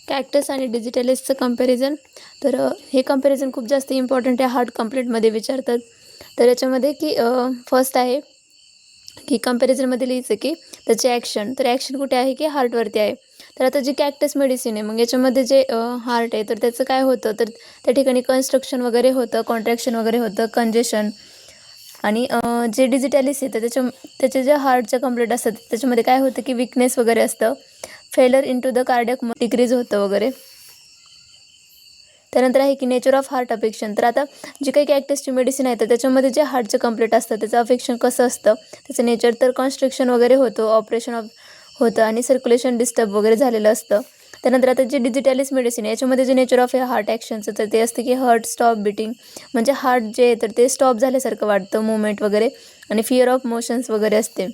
Cactus आणि डिजिटॅलिसचं comparison. तर हे कंपॅरिझन खूप जास्त इम्पॉर्टंट आहे, हार्ट कंप्लेंटमध्ये विचारतात. तर याच्यामध्ये की फर्स्ट आहे की कंपॅरिझनमध्ये लिहायचं की त्याचे ॲक्शन. तर ॲक्शन कुठे आहे की हार्टवरती आहे. तर आता जी कॅक्टस मेडिसिन आहे, मग याच्यामध्ये जे हार्ट आहे तर त्याचं काय होतं, तर त्या ठिकाणी कन्स्ट्रक्शन वगैरे होतं, कॉन्ट्रॅक्शन वगैरे होतं, कंजेशन. आणि जे डिजिटॅलिस आहे तर त्याचे जे हार्टच्या कंप्लेंट असतात त्याच्यामध्ये काय होतं की विकनेस वगैरे असतं, फेलर इंटू द कार्डियक डिक्रीज होतं वगैरे. त्यानंतर आहे की नेचर ऑफ हार्ट अफेक्शन. तर आता जी काही कॅक्टसची मेडिसिन आहे तर त्याच्यामध्ये जे हार्टचं कंप्लेंट असतं त्याचं अफेक्शन कसं असतं, त्याचं नेचर तर कॉन्स्ट्रिक्शन वगैरे होतं, ऑपरेशन होतं आणि सर्क्युलेशन डिस्टर्ब वगैरे झालेलं असतं. त्यानंतर आता जे डिजिटॅलिस मेडिसिन आहे याच्यामध्ये जे नेचर ऑफ हार्ट ॲक्शनचं तर ते असतं की हार्ट स्टॉप बीटिंग, म्हणजे हार्ट जे आहे तर ते स्टॉप झाल्यासारखं वाटतं, मुवमेंट वगैरे, आणि फिअर ऑफ मोशन्स वगैरे असते.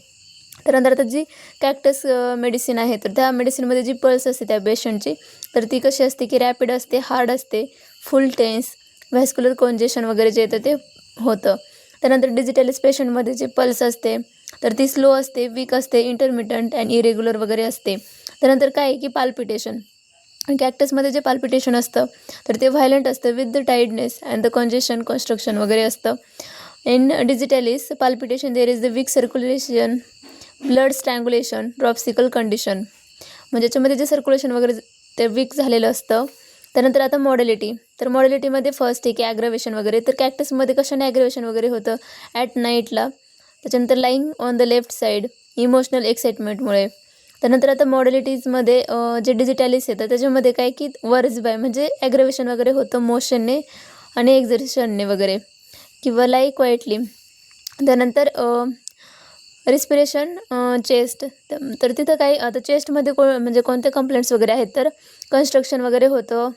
त्यानंतर आता जी कॅक्टस मेडिसिन आहे तर त्या मेडिसिनमध्ये जी पल्स असते त्या पेशंटची तर ती कशी असते की रॅपिड असते, हार्ड असते, फुल टेन्स, व्हॅस्क्युलर कॉन्जेशन वगैरे जे येतं ते होतं. त्यानंतर डिजिटॅलिस पेशंटमध्ये जी पल्स असते तर ती स्लो असते, वीक असते, इंटरमिटंट अँड इरेग्युलर वगैरे असते. त्यानंतर काय आहे की पाल्पिटेशन. कॅक्टसमध्ये जे पाल्पिटेशन असतं तर ते व्हायलंट असतं with the tightness and the congestion construction वगैरे असतं. In digitalis palpitation there is the weak circulation, blood strangulation, dropsical condition, म्हणजे याच्यामध्ये जे सर्क्युलेशन वगैरे ते वीक झालेलं असतं. त्यानंतर आता मॉडेलिटी. तर मॉडेलिटीमध्ये फर्स्ट आहे की ॲग्रवेशन वगैरे. तर कॅक्टसमध्ये कशाने ॲग्रवेशन वगैरे होतं, ॲट नाईटला. त्याच्यानंतर lying on the left side, emotional एक्साइटमेंटमुळे. त्यानंतर आता मॉडेलिटीजमध्ये जे डिजिटॅलिस येतं त्याच्यामध्ये काय की वर्ज बाय, म्हणजे ॲग्रवेशन वगैरे होतं मोशनने आणि एक्झर्शनने वगैरे, किंवा लाई क्वाइटली. त्यानंतर रिस्पिरेशन, चेस्ट. तर तिथं काही आता चेस्टमध्ये म्हणजे कोणते कंप्लेंट्स वगैरे आहेत, तर कन्स्ट्रक्शन वगैरे होतं,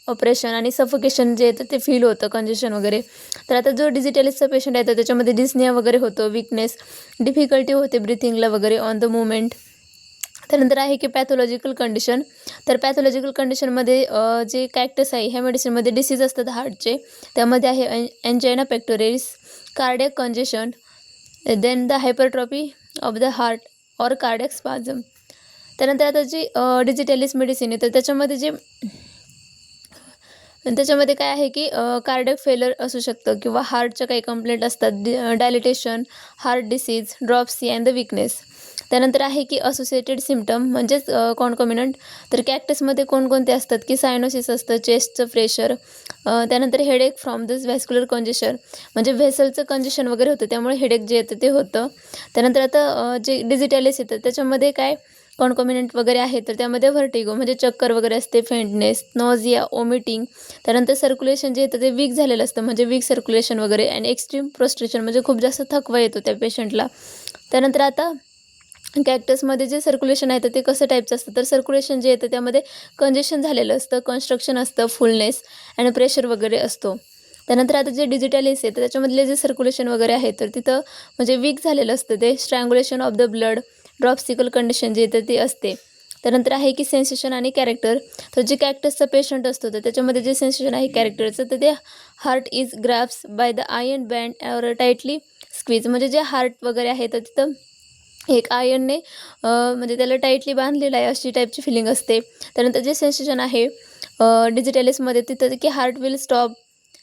ऑपरेशन आणि सफोकेशन जे येतं ते फील होतं, कंजेशन वगैरे. तर आता जो डिजिटॅलिसचा पेशंट आहे तर त्याच्यामध्ये डिस्निया वगैरे होतं, विकनेस, डिफिकल्टी होते ब्रिथिंगला वगैरे, ऑन द मुवमेंट. त्यानंतर आहे की पॅथॉलॉजिकल कंडिशन. तर पॅथॉलॉजिकल कंडिशनमध्ये जे कॅक्टस आहे ह्या मेडिसिनमध्ये डिसीज असतात हार्टचे. त्यामध्ये आहे angina pectoris, cardiac congestion, then the hypertrophy of the heart or cardiac spasm. त्यानंतर आता जी डिजिटॅलिस मेडिसिन आहे तर त्याच्यामध्ये काय आहे की कार्डियक फेलर असू शकतं, किंवा हार्टच्या काही कंप्लेंट असतात, dilatation, heart disease, dropsy and the weakness. त्यानंतर आहे की असोसिएटेड सिम्पटम, म्हणजेच कॉन्कॉमिनंट. तर कॅक्टसमध्ये कोणकोणते असतात की सायनोसिस असतं, चेस्टचं प्रेशर, त्यानंतर headache from this vascular congestion, म्हणजे व्हेसलचं कंजेशन वगैरे होतं त्यामुळे हेडेक जे येतं ते होतं. त्यानंतर आता जे डिजिटॅलिस येतं त्याच्यामध्ये काय कॉन्कॉमिनंट वगैरे आहे तर त्यामध्ये व्हर्टिगो, म्हणजे चक्कर वगैरे असते, फेंटनेस, नॉझिया, ओमिटिंग. त्यानंतर सर्क्युलेशन जे येतं ते वीक झालेलं असतं, म्हणजे वीक सर्क्युलेशन वगैरे, आणि एक्स्ट्रीम प्रोस्ट्रेशन, म्हणजे खूप जास्त थकवा येतो त्या पेशंटला. त्यानंतर आता कॅक्टसमध्ये जे सर्क्युलेशन आहे तर ते कसं टाईपचं असतं, तर सर्क्युलेशन जे येतं त्यामध्ये कंजेशन झालेलं असतं, कन्स्ट्रक्शन असतं, फुलनेस आणि प्रेशर वगैरे असतो. त्यानंतर आता जे डिजिटॅलिस आहे तर त्याच्यामधले जे सर्क्युलेशन वगैरे आहे तर तिथं म्हणजे वीक झालेलं असतं, ते स्ट्रँग्युलेशन ऑफ द ब्लड, ड्रॉप्सिकल कंडिशन जे येतं ते असते. त्यानंतर आहे की सेन्सेशन आणि कॅरेक्टर. तर जे कॅक्टसचा पेशंट असतो तर त्याच्यामध्ये जे सेन्सेशन आहे कॅरेक्टरचं तर ते heart is graphs by the iron band or tightly squeeze, म्हणजे जे हार्ट वगैरे आहे तर तिथं एक आयर्नने म्हणजे त्याला टाईटली बांधलेलं आहे अशी टाईपची फिलिंग असते. त्यानंतर जे सेन्सेशन आहे डिजिटॅलिसमध्ये तिथं की heart will stop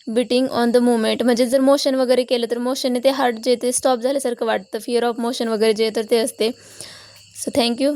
beating on the movement, म्हणजे जर मोशन वगैरे केलं तर मोशनने ते हार्ट जे ते स्टॉप झाल्यासारखं वाटतं, फिअर ऑफ मोशन वगैरे जे तर ते असते. So thank you.